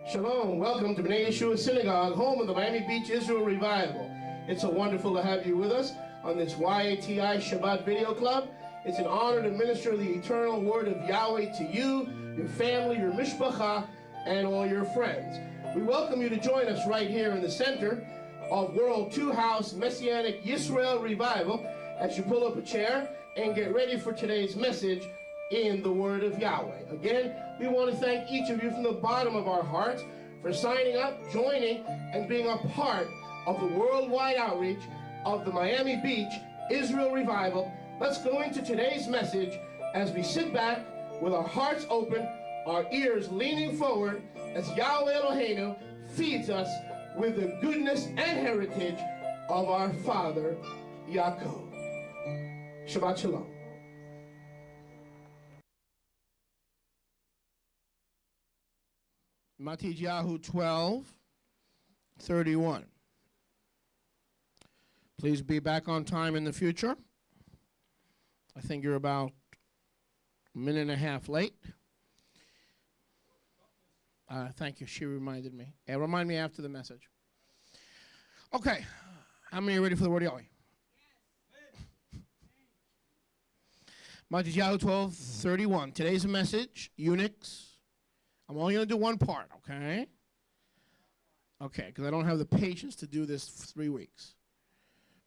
Shalom, welcome to B'nai Yeshua Synagogue, home of the Miami Beach Israel Revival. It's so wonderful to have you with us on this YATI Shabbat Video Club. It's an honor to minister the eternal word of Yahweh to you, your family, your mishpacha, and all your friends. We welcome you to join us right here in the center of World Two House Messianic Yisrael Revival as you pull up a chair and get ready for today's message in the word of Yahweh. Again, we want to thank each of you from the bottom of our hearts for signing up, joining, and being a part of the worldwide outreach of the Miami Beach Israel Revival. Let's go into today's message as we sit back with our hearts open, our ears leaning forward, as Yahweh Eloheinu feeds us with the goodness and heritage of our father, Yaakov. Shabbat Shalom. Matthew 12:31. Please be back on time in the future. I think you're about a minute and a half late. Thank you. She reminded me. Remind me after the message. Okay. How many are ready for the word of Yahweh? Matthew 12:31. Today's message, Eunichs. I'm only going to do one part, okay? Okay, because I don't have the patience to do this for 3 weeks.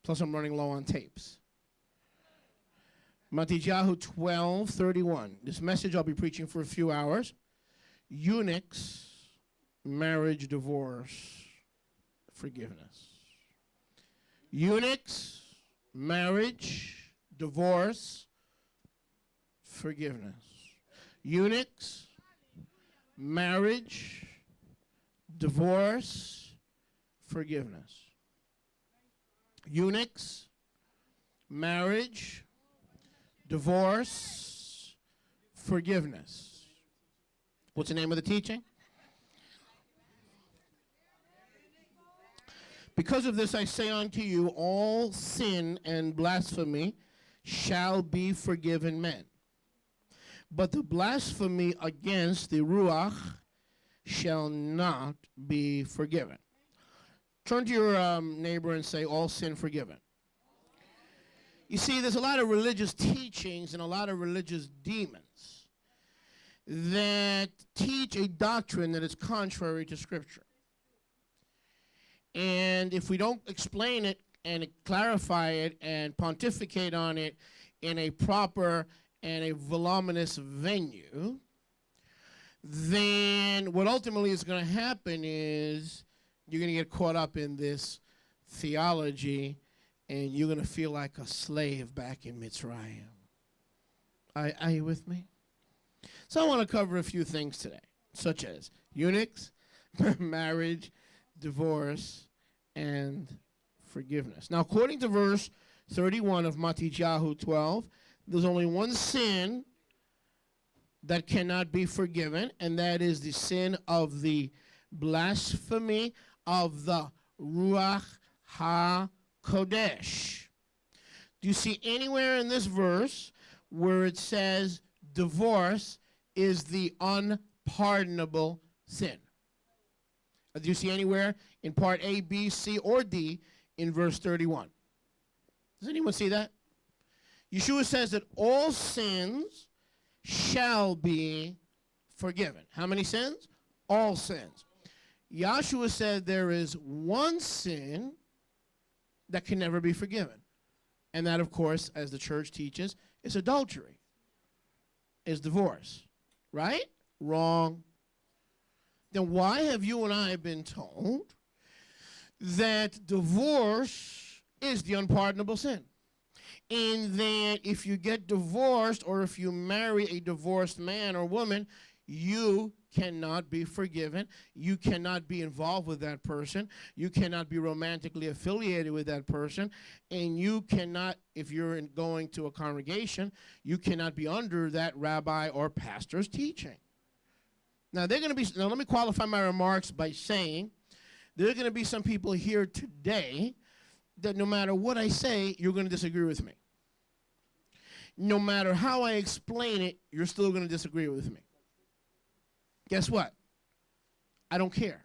Plus, I'm running low on tapes. Matthew 12:31. This message I'll be preaching for a few hours. Eunichs, marriage, divorce, forgiveness. Eunichs, marriage, divorce, forgiveness. Eunichs, marriage, divorce, forgiveness. Eunichs, marriage, divorce, forgiveness. What's the name of the teaching? Because of this I say unto you, all sin and blasphemy shall be forgiven men. But the blasphemy against the Ruach shall not be forgiven. Turn to your neighbor and say, all sin forgiven. You see, there's a lot of religious teachings and a lot of religious demons that teach a doctrine that is contrary to Scripture. And if we don't explain it and clarify it and pontificate on it in a proper and a voluminous venue, then what ultimately is going to happen is you're going to get caught up in this theology and you're going to feel like a slave back in Mitzrayim. Are you with me? So I want to cover a few things today, such as eunuchs, marriage, divorce, and forgiveness. Now, according to verse 31 of Matthew 12, there's only one sin that cannot be forgiven, and that is the sin of the blasphemy of the Ruach HaKodesh. Do you see anywhere in this verse where it says divorce is the unpardonable sin? Do you see anywhere in part A, B, C, or D in verse 31? Does anyone see that? Yeshua says that all sins shall be forgiven. How many sins? All sins. Yeshua said there is one sin that can never be forgiven. And that, of course, as the church teaches, is adultery, is divorce. Right? Wrong. then why have you and I been told that divorce is the unpardonable sin? And that if you get divorced or if you marry a divorced man or woman, you cannot be forgiven. You cannot be involved with that person. You cannot be romantically affiliated with that person. And you cannot, if you're going to a congregation, you cannot be under that rabbi or pastor's teaching. Now, let me qualify my remarks by saying there are going to be some people here today that no matter what I say, you're going to disagree with me. No matter how I explain it, you're still going to disagree with me. Guess what? I don't care.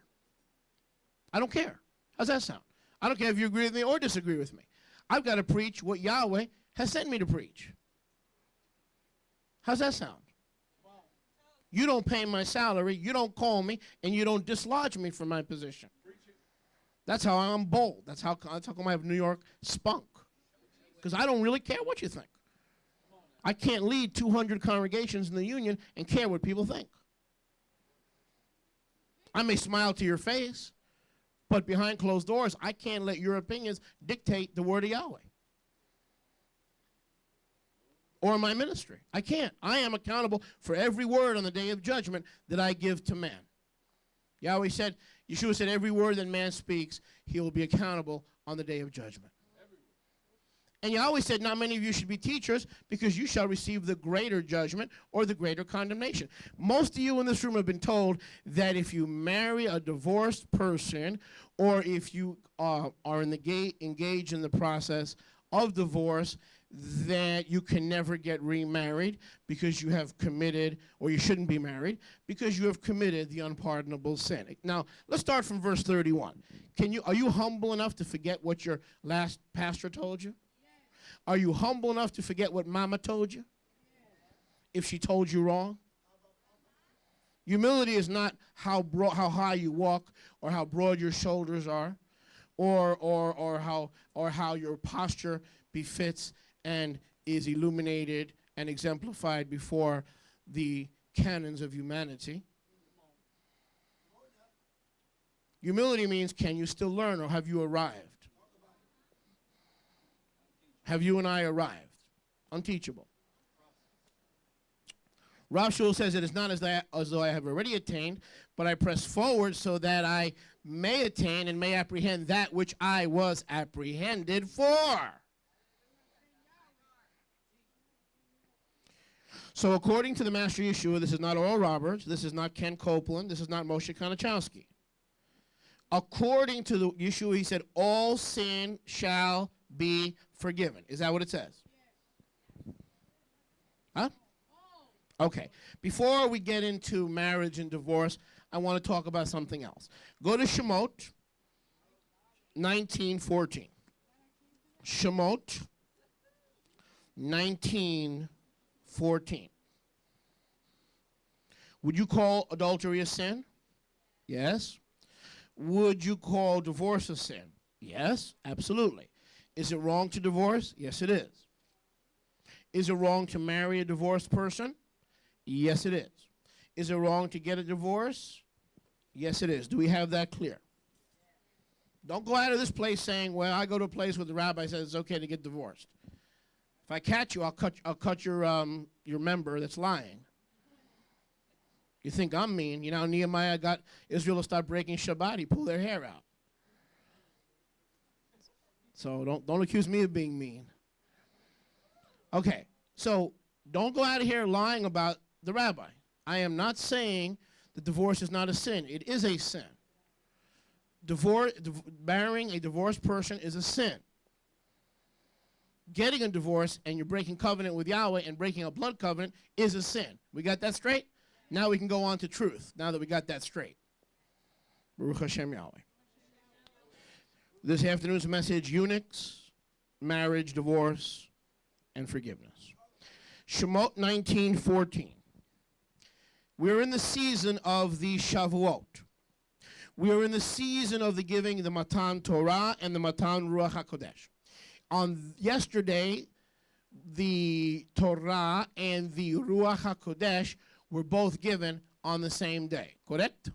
I don't care. How's that sound? I don't care if you agree with me or disagree with me. I've got to preach what Yahweh has sent me to preach. How's that sound? You don't pay my salary, you don't call me, and you don't dislodge me from my position. That's how I'm bold. That's how come I have New York spunk. Because I don't really care what you think. I can't lead 200 congregations in the union and care what people think. I may smile to your face, but behind closed doors, I can't let your opinions dictate the word of Yahweh. Or my ministry. I can't. I am accountable for every word on the day of judgment that I give to man. Yahweh said, Yeshua said, every word that man speaks, he will be accountable on the day of judgment. And Yahweh said, not many of you should be teachers because you shall receive the greater judgment or the greater condemnation. Most of you in this room have been told that if you marry a divorced person or if you are engaged in the process of divorce, that you can never get remarried because you have committed, or you shouldn't be married, because you have committed the unpardonable sin. Now, let's start from verse 31. Are you humble enough to forget what your last pastor told you? Are you humble enough to forget what mama told you? If she told you wrong? Humility is not how high you walk or how broad your shoulders are or how your posture befits and is illuminated and exemplified before the canons of humanity. Humility means, can you still learn, or have you arrived? Have you and I arrived? Unteachable. Rav Shul says, it is not as though I have already attained, but I press forward so that I may attain and may apprehend that which I was apprehended for. So according to the Master Yeshua, this is not Oral Roberts, this is not Ken Copeland, this is not Moshe Konachowski. According to the Yeshua, he said, all sin shall be forgiven. Is that what it says? Huh? Okay. Before we get into marriage and divorce, I want to talk about something else. Go to Shemot 19:14. Shemot 19:14. Would you call adultery a sin? Yes. Would you call divorce a sin? Yes, absolutely. Is it wrong to divorce? Yes, it is. Is it wrong to marry a divorced person? Yes, it is. Is it wrong to get a divorce? Yes, it is. Do we have that clear? Don't go out of this place saying, well, I go to a place where the rabbi says it's okay to get divorced. If I catch you, I'll cut your member that's lying. You think I'm mean. You know, Nehemiah got Israel to start breaking Shabbat. He pulled their hair out. So don't accuse me of being mean. Okay, so don't go out of here lying about the rabbi. I am not saying that divorce is not a sin. It is a sin. Marrying a divorced person is a sin. Getting a divorce and you're breaking covenant with Yahweh and breaking a blood covenant is a sin. We got that straight? Now we can go on to truth, now that we got that straight. Baruch Hashem Yahweh. This afternoon's message, Eunichs, marriage, divorce, and forgiveness. Shemot 19:14. We're in the season of the Shavuot. We're in the season of the giving the Matan Torah and the Matan Ruach HaKodesh. On yesterday, the Torah and the Ruach HaKodesh were both given on the same day. Correct?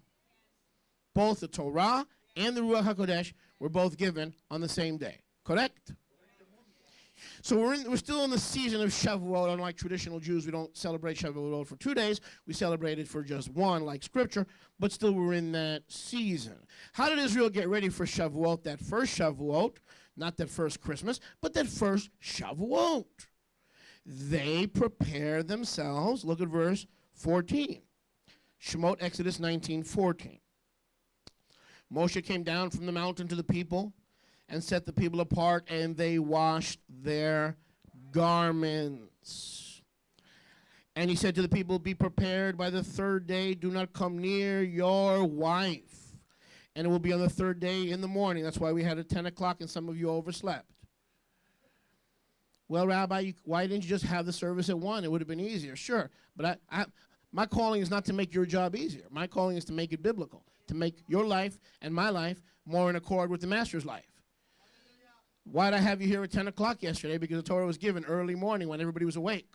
Both the Torah and the Ruach HaKodesh were both given on the same day. Correct? So we're still in the season of Shavuot. Unlike traditional Jews, we don't celebrate Shavuot for 2 days. We celebrate it for just one, like Scripture, but still we're in that season. How did Israel get ready for Shavuot, that first Shavuot, not that first Christmas, but that first Shavuot? They prepare themselves. Look at verse 14. Shemot, Exodus 19:14. Moshe came down from the mountain to the people and set the people apart, and they washed their garments. And he said to the people, be prepared by the third day. Do not come near your wife. And it will be on the third day in the morning. That's why we had it 10 o'clock and some of you overslept. Well, Rabbi, why didn't you just have the service at 1? It would have been easier. Sure, but my calling is not to make your job easier. My calling is to make it biblical, to make your life and my life more in accord with the Master's life. Why did I have you here at 10 o'clock yesterday? Because the Torah was given early morning when everybody was awake.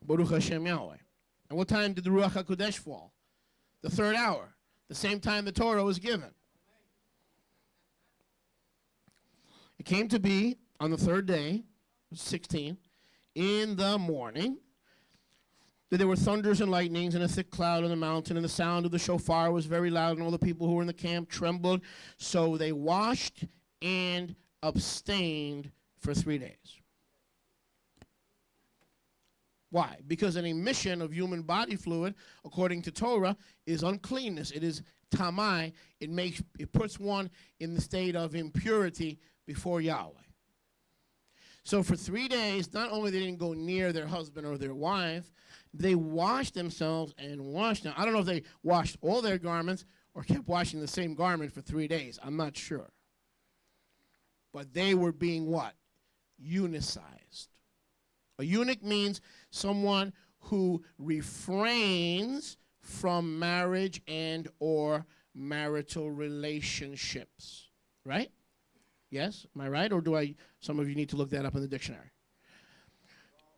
Baruch Hashem Yahweh. And what time did the Ruach HaKodesh fall? The third hour, the same time the Torah was given. It came to be on the third day, 16, in the morning, that there were thunders and lightnings and a thick cloud on the mountain, and the sound of the shofar was very loud, and all the people who were in the camp trembled. So they washed and abstained for 3 days. Why? Because an emission of human body fluid, according to Torah, is uncleanness. It is tamai. It puts one in the state of impurity before Yahweh. So for 3 days, not only they didn't go near their husband or their wife, they washed themselves and washed them. I don't know if they washed all their garments or kept washing the same garment for 3 days. I'm not sure. But they were being what? Eunicized. A eunuch means someone who refrains from marriage and or marital relationships. Right? Yes? Am I right? Or some of you need to look that up in the dictionary.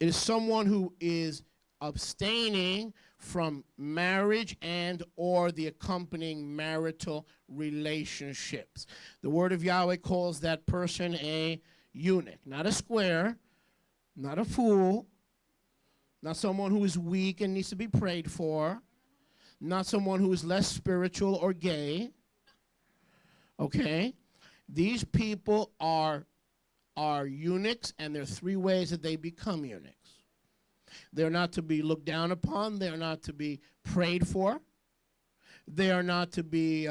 It is someone who is abstaining from marriage and or the accompanying marital relationships. The word of Yahweh calls that person a eunuch, not a square, not a fool, not someone who is weak and needs to be prayed for, not someone who is less spiritual or gay. Okay? These people are eunuchs, and there are 3 ways that they become eunuchs. They're not to be looked down upon. They're not to be prayed for. They are not to be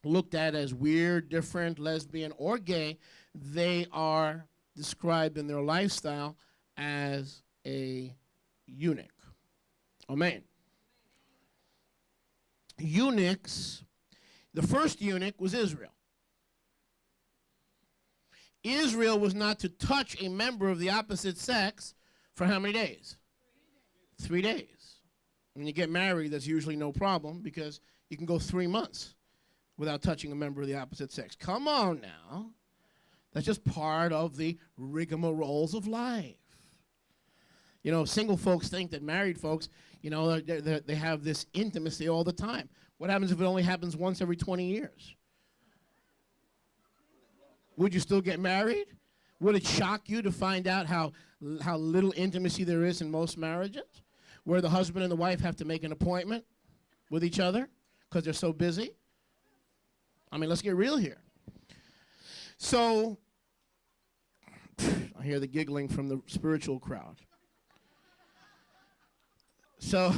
looked at as weird, different, lesbian, or gay. They are described in their lifestyle as a eunuch. Amen. Eunuchs, the first eunuch was Israel. Israel was not to touch a member of the opposite sex for how many days? 3 days. When you get married, that's usually no problem because you can go 3 months without touching a member of the opposite sex. Come on now. That's just part of the rigmaroles of life. You know, single folks think that married folks, you know, they have this intimacy all the time. What happens if it only happens once every 20 years? Would you still get married? Would it shock you to find out how little intimacy there is in most marriages, where the husband and the wife have to make an appointment with each other because they're so busy? I mean, let's get real here. So, I hear the giggling from the spiritual crowd. So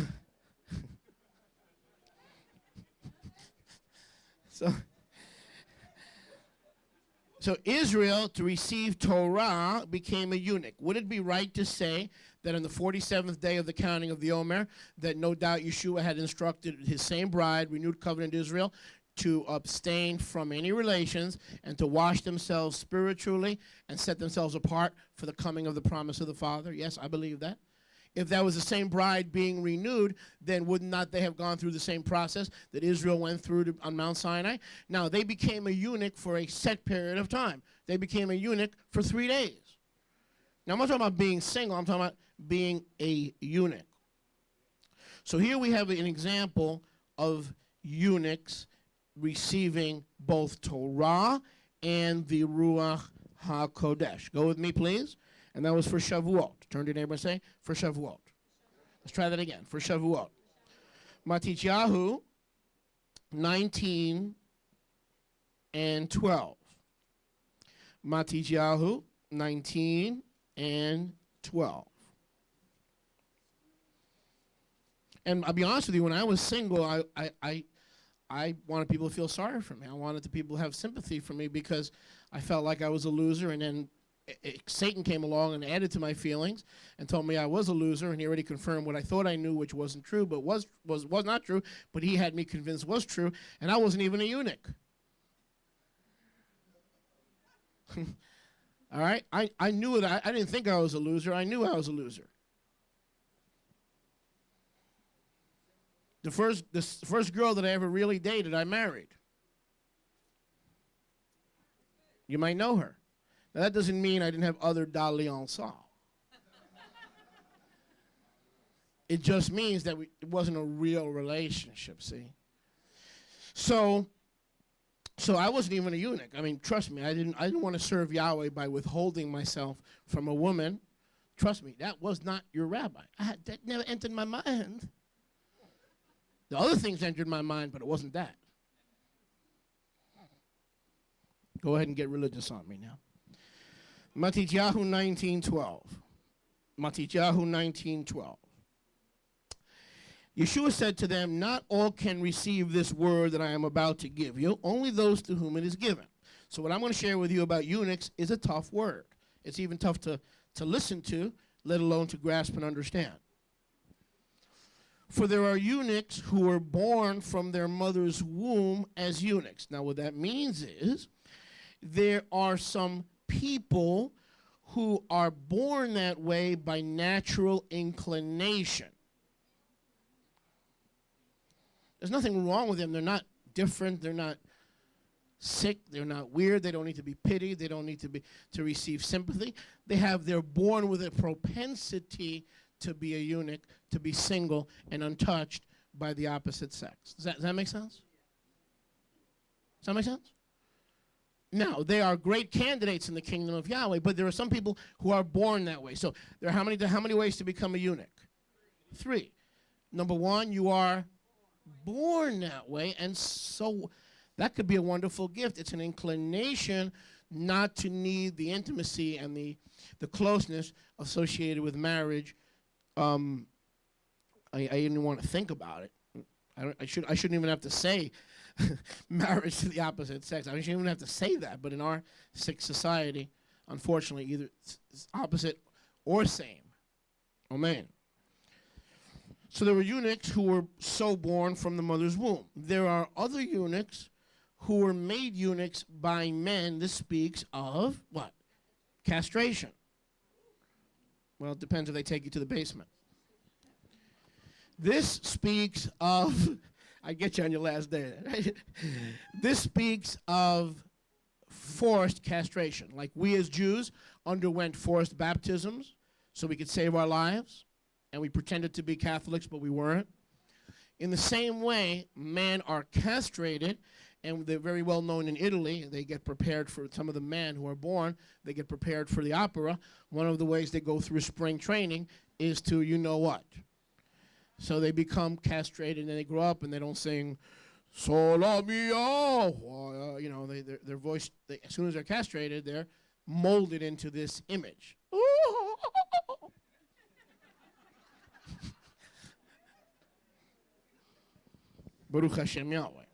Israel, to receive Torah, became a eunuch. Would it be right to say that on the 47th day of the counting of the Omer, that no doubt Yeshua had instructed his same bride, renewed covenant Israel, to abstain from any relations and to wash themselves spiritually and set themselves apart for the coming of the promise of the Father? Yes, I believe that. If that was the same bride being renewed, then would not they have gone through the same process that Israel went through on Mount Sinai? Now, they became a eunuch for a set period of time. They became a eunuch for 3 days. Now, I'm not talking about being single. I'm talking about being a eunuch. So here we have an example of eunuchs receiving both Torah and the Ruach HaKodesh. Go with me, please. And that was for Shavuot. Turn to your neighbor and say, for Shavuot. Let's try that again. For Shavuot. Matityahu 19 and 12. Matityahu 19 and 12. And I'll be honest with you, when I was single, I wanted people to feel sorry for me. I wanted the people to have sympathy for me because I felt like I was a loser. And then Satan came along and added to my feelings and told me I was a loser. And he already confirmed what I thought I knew, which wasn't true, but was not true. But he had me convinced was true. And I wasn't even a eunuch. All right? I knew it. I didn't think I was a loser. I knew I was a loser. The first girl that I ever really dated, I married. You might know her. Now, that doesn't mean I didn't have other dalliances. It just means that it wasn't a real relationship, see? So I wasn't even a eunuch. I mean, trust me, I didn't want to serve Yahweh by withholding myself from a woman. Trust me, that was not your rabbi. That never entered my mind. The other things entered my mind, but it wasn't that. Go ahead and get religious on me now. Matityahu 19:12. Matityahu 19:12. Yeshua said to them, not all can receive this word that I am about to give you, only those to whom it is given. So what I'm going to share with you about eunuchs is a tough word. It's even tough to listen to, let alone to grasp and understand. For there are eunuchs who were born from their mother's womb as eunuchs. Now what that means is there are some people who are born that way by natural inclination. There's nothing wrong with them. They're not different. They're not sick. They're not weird. They don't need to be pitied. They don't need to receive sympathy. They're born with a propensity to be a eunuch, to be single and untouched by the opposite sex. Does that make sense? Does that make sense? Now, they are great candidates in the kingdom of Yahweh, but there are some people who are born that way. So there are how many ways to become a eunuch? 3. Number 1, you are born that way, and so that could be a wonderful gift. It's an inclination not to need the intimacy and the closeness associated with marriage. I didn't want to think about it. I shouldn't even have to say marriage to the opposite sex. I shouldn't even have to say that. But in our sick society, unfortunately, either it's opposite or same. Amen. So there were eunuchs who were so born from the mother's womb. There are other eunuchs who were made eunuchs by men. This speaks of what? Castration. Well, it depends if they take you to the basement. This speaks of, I get you on your last day. Right? This speaks of forced castration. Like we as Jews underwent forced baptisms so we could save our lives, and we pretended to be Catholics, but we weren't. In the same way, men are castrated, and they're very well known in Italy. They get prepared for some of the men who are born. They get prepared for the opera. One of the ways they go through spring training is to, you know what. So they become castrated, and then they grow up, and they don't sing, Sola mia. You know, their voice, as soon as they're castrated, they're molded into this image. Baruch Hashem Yahweh.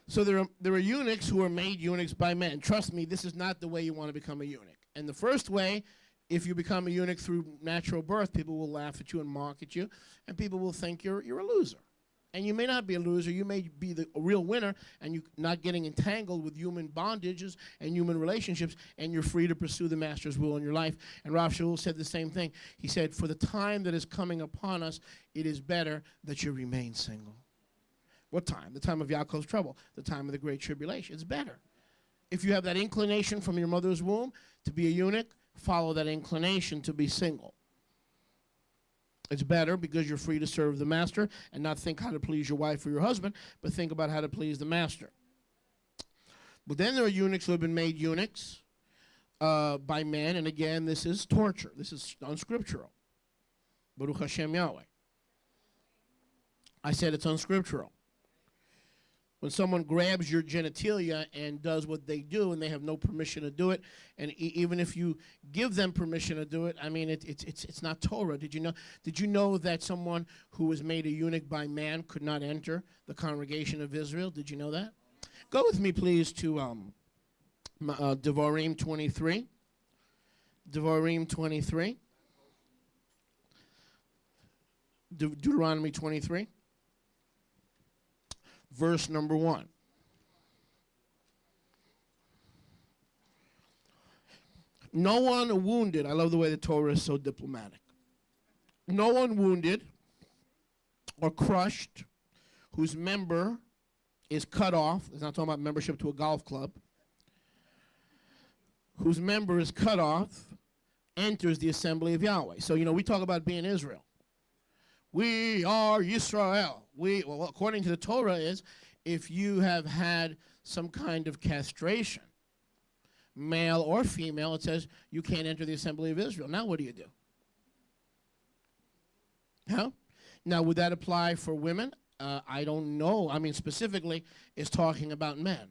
So there are eunuchs who are made eunuchs by men. Trust me, this is not the way you want to become a eunuch. And the first way, if you become a eunuch through natural birth, people will laugh at you and mock at you, and people will think you're a loser. And you may not be a loser. You may be a real winner, and you're not getting entangled with human bondages and human relationships, and you're free to pursue the master's will in your life. And Rav Shaul said the same thing. He said, for the time that is coming upon us, it is better that you remain single. What time? The time of Yaakov's trouble, the time of the great tribulation. It's better. If you have that inclination from your mother's womb to be a eunuch, follow that inclination to be single. It's better because you're free to serve the master and not think how to please your wife or your husband, but think about how to please the master. But then there are eunuchs who have been made eunuchs by men, and again, this is torture. This is unscriptural. Baruch Hashem Yahweh. I said it's unscriptural. When someone grabs your genitalia and does what they do and they have no permission to do it, and even if you give them permission to do it, I mean, it's not Torah. Did you know that someone who was made a eunuch by man could not enter the congregation of Israel? Did you know that? Go with me, please, to Devarim 23. Devarim 23. Deuteronomy 23. Verse number 1. No one wounded. I love the way the Torah is so diplomatic. No one wounded or crushed whose member is cut off. It's not talking about membership to a golf club. Whose member is cut off enters the assembly of Yahweh. So, we talk about being Israel. We are Yisrael. Well, according to the Torah is, if you have had some kind of castration, male or female, it says you can't enter the assembly of Israel. Now what do you do? Huh? Now, would that apply for women? I don't know. I mean, specifically, it's talking about men.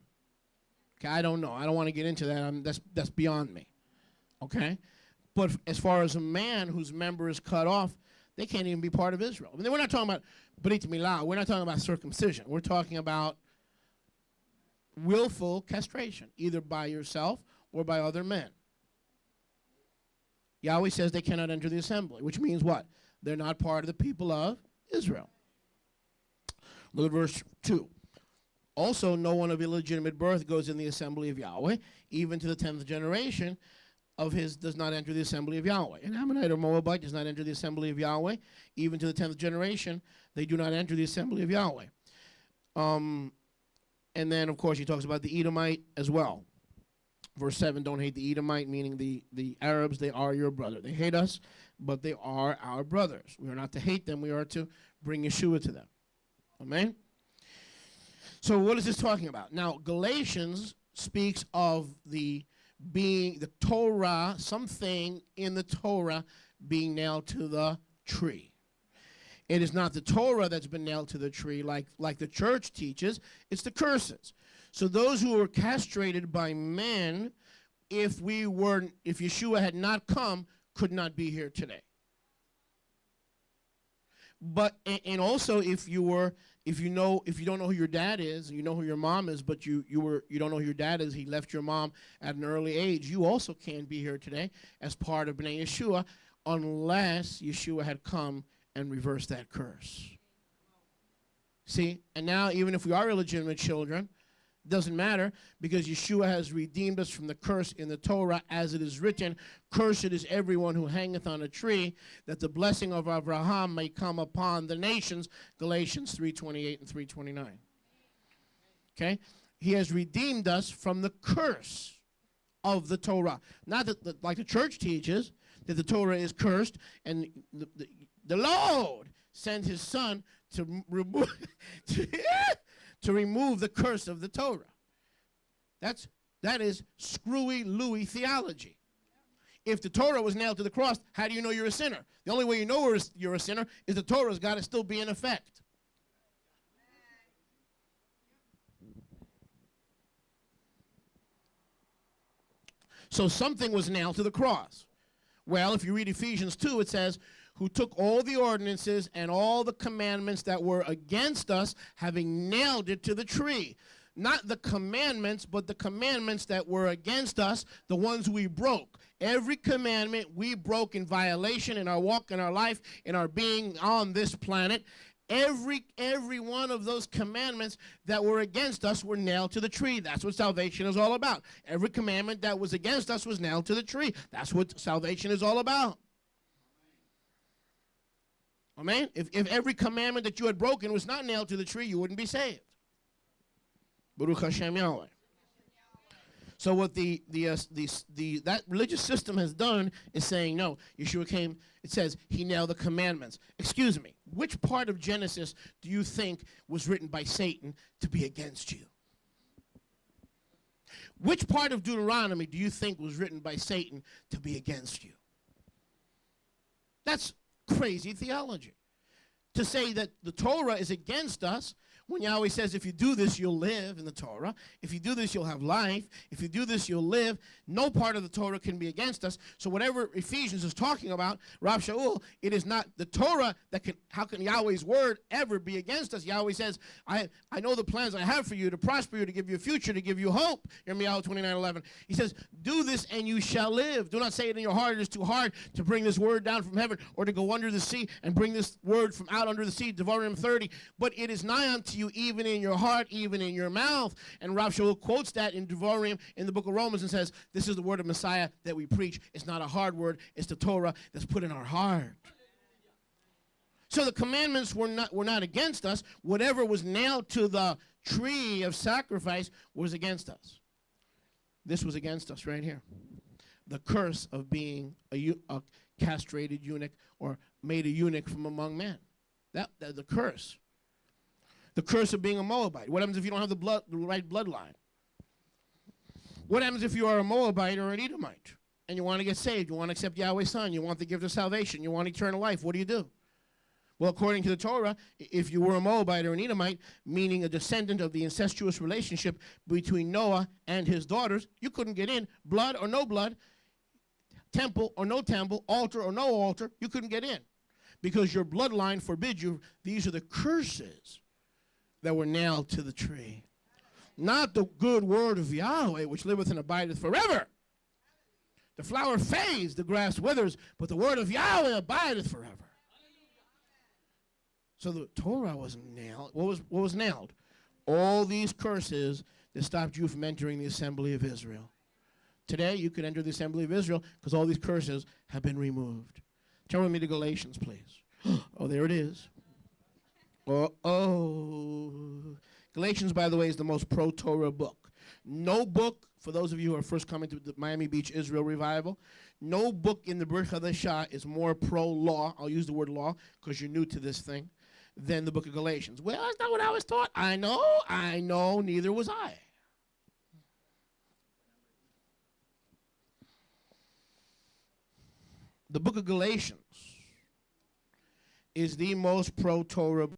Okay, I don't know. I don't want to get into that. That's beyond me. Okay? But as far as a man whose member is cut off, they can't even be part of Israel. I mean, we're not talking about Brit Milah. We're not talking about circumcision. We're talking about willful castration, either by yourself or by other men. Yahweh says they cannot enter the assembly, which means what? They're not part of the people of Israel. Look at verse 2. Also, no one of illegitimate birth goes in the assembly of Yahweh, even to the 10th generation of his does not enter the assembly of Yahweh. An Ammonite or Moabite does not enter the assembly of Yahweh. Even to the 10th generation, they do not enter the assembly of Yahweh. And then, of course, he talks about the Edomite as well. Verse 7, don't hate the Edomite, meaning the Arabs, they are your brother. They hate us, but they are our brothers. We are not to hate them. We are to bring Yeshua to them. Amen? So what is this talking about? Now, Galatians speaks of the Torah, something in the Torah being nailed to the tree. It is not the Torah that's been nailed to the tree like the church teaches. It's the curses. So those who were castrated by men, if Yeshua had not come, could not be here today. But and also if you don't know who your dad is, you know who your mom is, but you don't know who your dad is, he left your mom at an early age, you also can't be here today as part of Bnei Yeshua unless Yeshua had come and reversed that curse. See? And now even if we are illegitimate children, it doesn't matter because Yeshua has redeemed us from the curse in the Torah as it is written, cursed is everyone who hangeth on a tree, that the blessing of Abraham may come upon the nations, Galatians 3:28 and 3:29. Okay? He has redeemed us from the curse of the Torah. Not that like the church teaches, that the Torah is cursed, and the Lord sent his son to remove to remove the curse of the Torah. That is screwy Louis theology. If the Torah was nailed to the cross, how do you know you're a sinner? The only way you know you're a sinner is the Torah's got to still be in effect. So something was nailed to the cross. Well, if you read Ephesians 2, it says, who took all the ordinances and all the commandments that were against us, having nailed it to the tree. Not the commandments, but the commandments that were against us, the ones we broke. Every commandment we broke in violation in our walk, in our life, in our being on this planet. Every one of those commandments that were against us were nailed to the tree. That's what salvation is all about. Every commandment that was against us was nailed to the tree. That's what salvation is all about. Amen? If every commandment that you had broken was not nailed to the tree, you wouldn't be saved. Baruch Hashem Yahweh. So what that religious system has done is saying, no, Yeshua came, it says he nailed the commandments. Excuse me, which part of Genesis do you think was written by Satan to be against you? Which part of Deuteronomy do you think was written by Satan to be against you? That's crazy theology. To say that the Torah is against us when Yahweh says, if you do this, you'll live in the Torah. If you do this, you'll have life. If you do this, you'll live. No part of the Torah can be against us. So whatever Ephesians is talking about, Rav Shaul, it is not the Torah that can, how can Yahweh's word ever be against us? Yahweh says, I know the plans I have for you, to prosper you, to give you a future, to give you hope. Yirmiyahu 29:11. He says, do this and you shall live. Do not say it in your heart, it is too hard to bring this word down from heaven, or to go under the sea and bring this word from out under the sea, Devarim 30. But it is nigh unto you, even in your heart, even in your mouth. And Rav Shaul quotes that in Devarim in the book of Romans and says, this is the word of Messiah that we preach. It's not a hard word. It's the Torah that's put in our heart. So the commandments were not against us. Whatever was nailed to the tree of sacrifice was against us. This was against us right here. The curse of being a castrated eunuch, or made a eunuch from among men. That the curse. The curse of being a Moabite. What happens if you don't have the right bloodline? What happens if you are a Moabite or an Edomite and you want to get saved? You want to accept Yahweh's Son. You want the gift of salvation. You want eternal life. What do? Well, according to the Torah, if you were a Moabite or an Edomite, meaning a descendant of the incestuous relationship between Noah and his daughters, you couldn't get in. Blood or no blood, temple or no temple, altar or no altar, you couldn't get in. Because your bloodline forbids you. These are the curses that were nailed to the tree. Not the good word of Yahweh, which liveth and abideth forever. The flower fades, the grass withers, but the word of Yahweh abideth forever. So the Torah wasn't nailed. What was nailed? All these curses that stopped you from entering the assembly of Israel. Today, you can enter the assembly of Israel because all these curses have been removed. Turn with me to Galatians, please. Oh, there it is. Galatians, by the way, is the most pro-Torah book. No book, for those of you who are first coming to the Miami Beach Israel Revival, no book in the Brit Hadashah is more pro-law, I'll use the word law because you're new to this thing, than the book of Galatians. Well, that's not what I was taught. I know, neither was I. The book of Galatians is the most pro-Torah